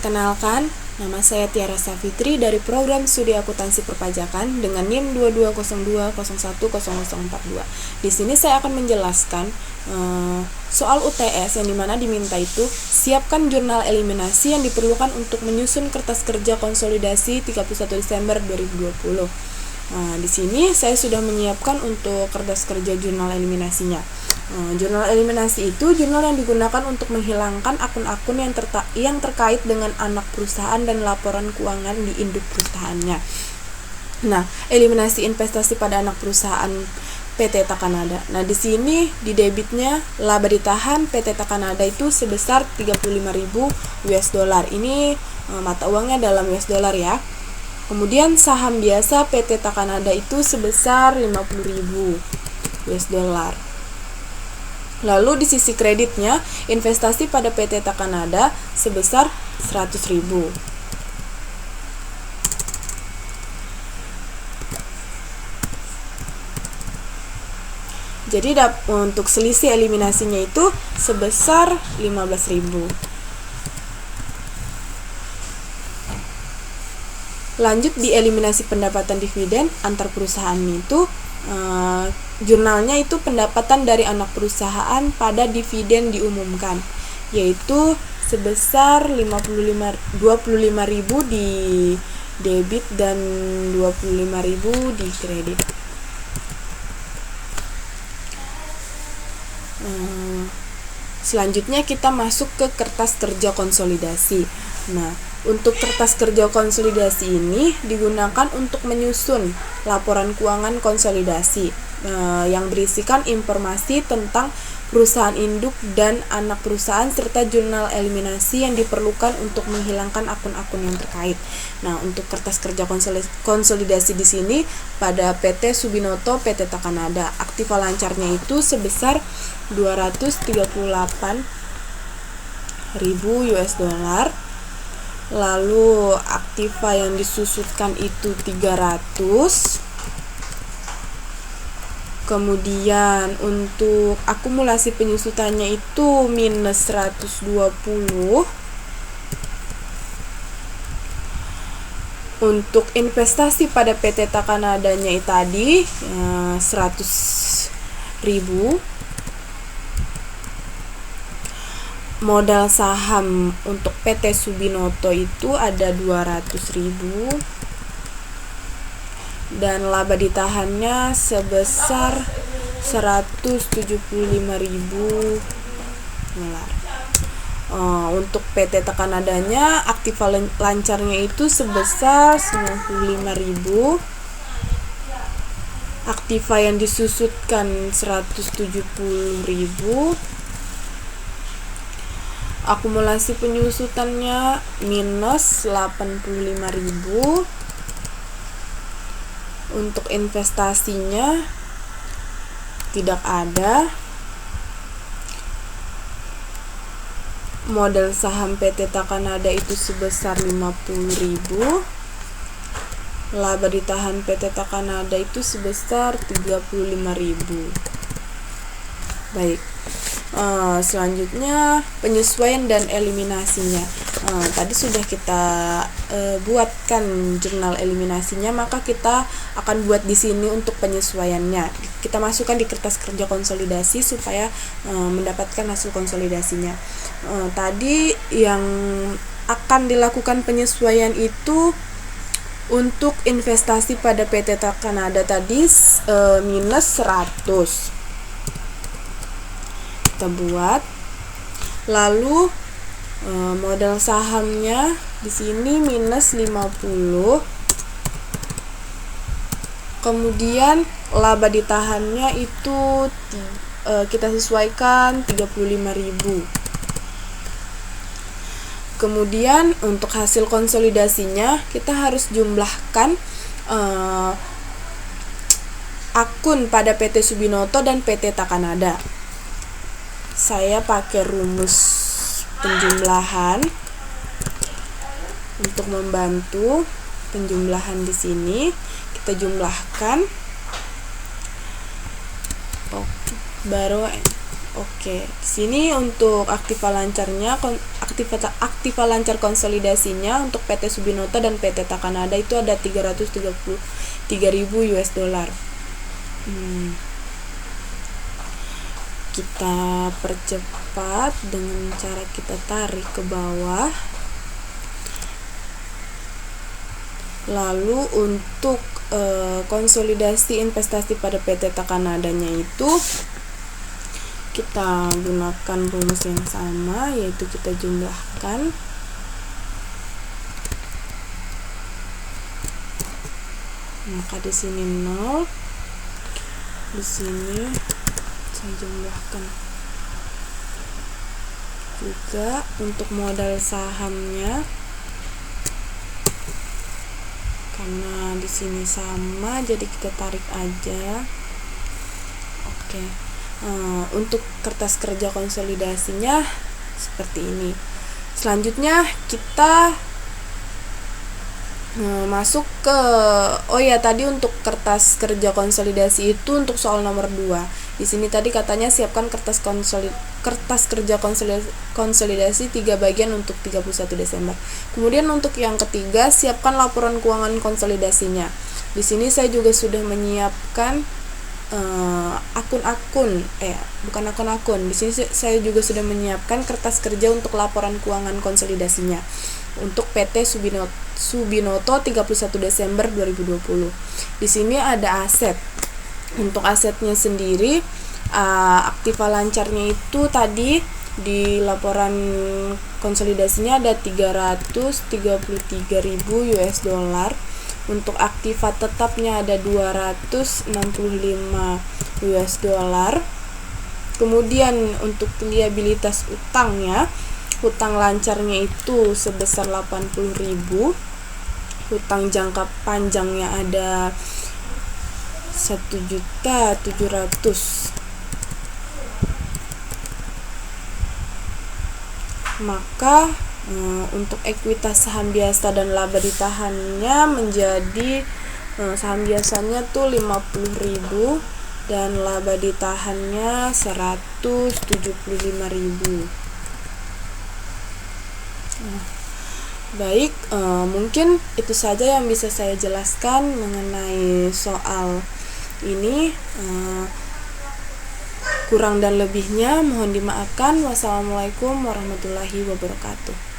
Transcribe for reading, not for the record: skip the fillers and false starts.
Perkenalkan, nama saya Tiara Safitri dari program studi akuntansi perpajakan dengan NIM 2202010042. Di sini saya akan menjelaskan soal UTS yang dimana diminta itu siapkan jurnal eliminasi yang diperlukan untuk menyusun kertas kerja konsolidasi 31 Desember 2020. Di sini saya sudah menyiapkan untuk kertas kerja jurnal eliminasinya. Jurnal eliminasi itu jurnal yang digunakan untuk menghilangkan akun-akun yang terkait dengan anak perusahaan dan laporan keuangan di induk perusahaannya. Nah, eliminasi investasi pada anak perusahaan PT Takanada. Nah, di sini di debitnya laba ditahan PT Takanada itu sebesar 35.000 US dollar. Ini mata uangnya dalam US dollar ya. Kemudian saham biasa PT Takanada itu sebesar 50.000 US dollar. Lalu di sisi kreditnya, investasi pada PT Takanada sebesar 100.000. Jadi untuk selisih eliminasinya itu sebesar 15.000. Lanjut di eliminasi pendapatan dividen antar perusahaan itu jurnalnya itu pendapatan dari anak perusahaan pada dividen diumumkan, yaitu sebesar 25.000 di debit dan 25.000 di kredit. Selanjutnya kita masuk ke kertas kerja konsolidasi. Nah, untuk kertas kerja konsolidasi ini digunakan untuk menyusun laporan keuangan konsolidasi yang berisikan informasi tentang perusahaan induk dan anak perusahaan serta jurnal eliminasi yang diperlukan untuk menghilangkan akun-akun yang terkait. Nah, untuk kertas kerja konsolidasi di sini pada PT Subinoto PT Takanada, aktiva lancarnya itu sebesar 238.000 US dollar. Lalu aktiva yang disusutkan itu 300. Kemudian untuk akumulasi penyusutannya itu minus 120. Untuk investasi pada PT Takanadanya tadi 100.000. Modal saham untuk PT Subinoto itu ada 200.000 dan laba ditahannya sebesar 175.000 dolar. Untuk PT Takanadanya aktiva lancarnya itu sebesar 95.000. Aktiva yang disusutkan 170.000. Akumulasi penyusutannya minus 85.000. Untuk investasinya tidak ada. Modal saham PT Takanada itu sebesar 50.000. Laba ditahan PT Takanada itu sebesar 35.000. Baik. Selanjutnya penyesuaian dan eliminasinya. Tadi sudah kita buatkan jurnal eliminasinya, maka kita akan buat di sini untuk penyesuaiannya. Kita masukkan di kertas kerja konsolidasi supaya mendapatkan hasil konsolidasinya. Tadi yang akan dilakukan penyesuaian itu untuk investasi pada PT Takanada tadi minus 100. Kita buat. Lalu modal sahamnya di sini minus 50. Kemudian laba ditahannya itu kita sesuaikan 35.000. Kemudian untuk hasil konsolidasinya kita harus jumlahkan akun pada PT Subinoto dan PT Takanada. Saya pakai rumus penjumlahan untuk membantu penjumlahan di sini. Kita jumlahkan. Oke. Di sini untuk aktiva lancarnya aktiva lancar konsolidasinya untuk PT Subinoto dan PT Takanada itu ada 333.000 US dollar. Kita percepat dengan cara kita tarik ke bawah. Lalu untuk konsolidasi investasi pada PT Takanadanya itu kita gunakan rumus yang sama, yaitu kita jumlahkan. Maka di sini 0, di sini saya jumlahkan juga. Untuk modal sahamnya, karena di sini sama, jadi kita tarik aja. Oke. Untuk kertas kerja konsolidasinya seperti ini. Selanjutnya kita masuk ke tadi untuk kertas kerja konsolidasi itu untuk soal nomor 2. Di sini tadi katanya siapkan kertas kerja konsolidasi 3 bagian untuk 31 Desember. Kemudian untuk yang ketiga, siapkan laporan keuangan konsolidasinya. Di sini saya juga sudah menyiapkan Di sini saya juga sudah menyiapkan kertas kerja untuk laporan keuangan konsolidasinya untuk PT Subinoto 31 Desember 2020. Di sini ada aset. Untuk asetnya sendiri, aktiva lancarnya itu tadi di laporan konsolidasinya ada 333.000 US dollar. Untuk aktiva tetapnya ada 265 US dollar. Kemudian untuk liabilitas utangnya, hutang lancarnya itu sebesar 80.000. Hutang jangka panjangnya ada 1.700.000. Maka untuk ekuitas saham biasa dan laba ditahannya menjadi saham biasanya tuh 50.000 dan laba ditahannya 175.000. Baik, mungkin itu saja yang bisa saya jelaskan mengenai soal ini. Kurang dan lebihnya mohon dimaafkan. Wassalamualaikum warahmatullahi wabarakatuh.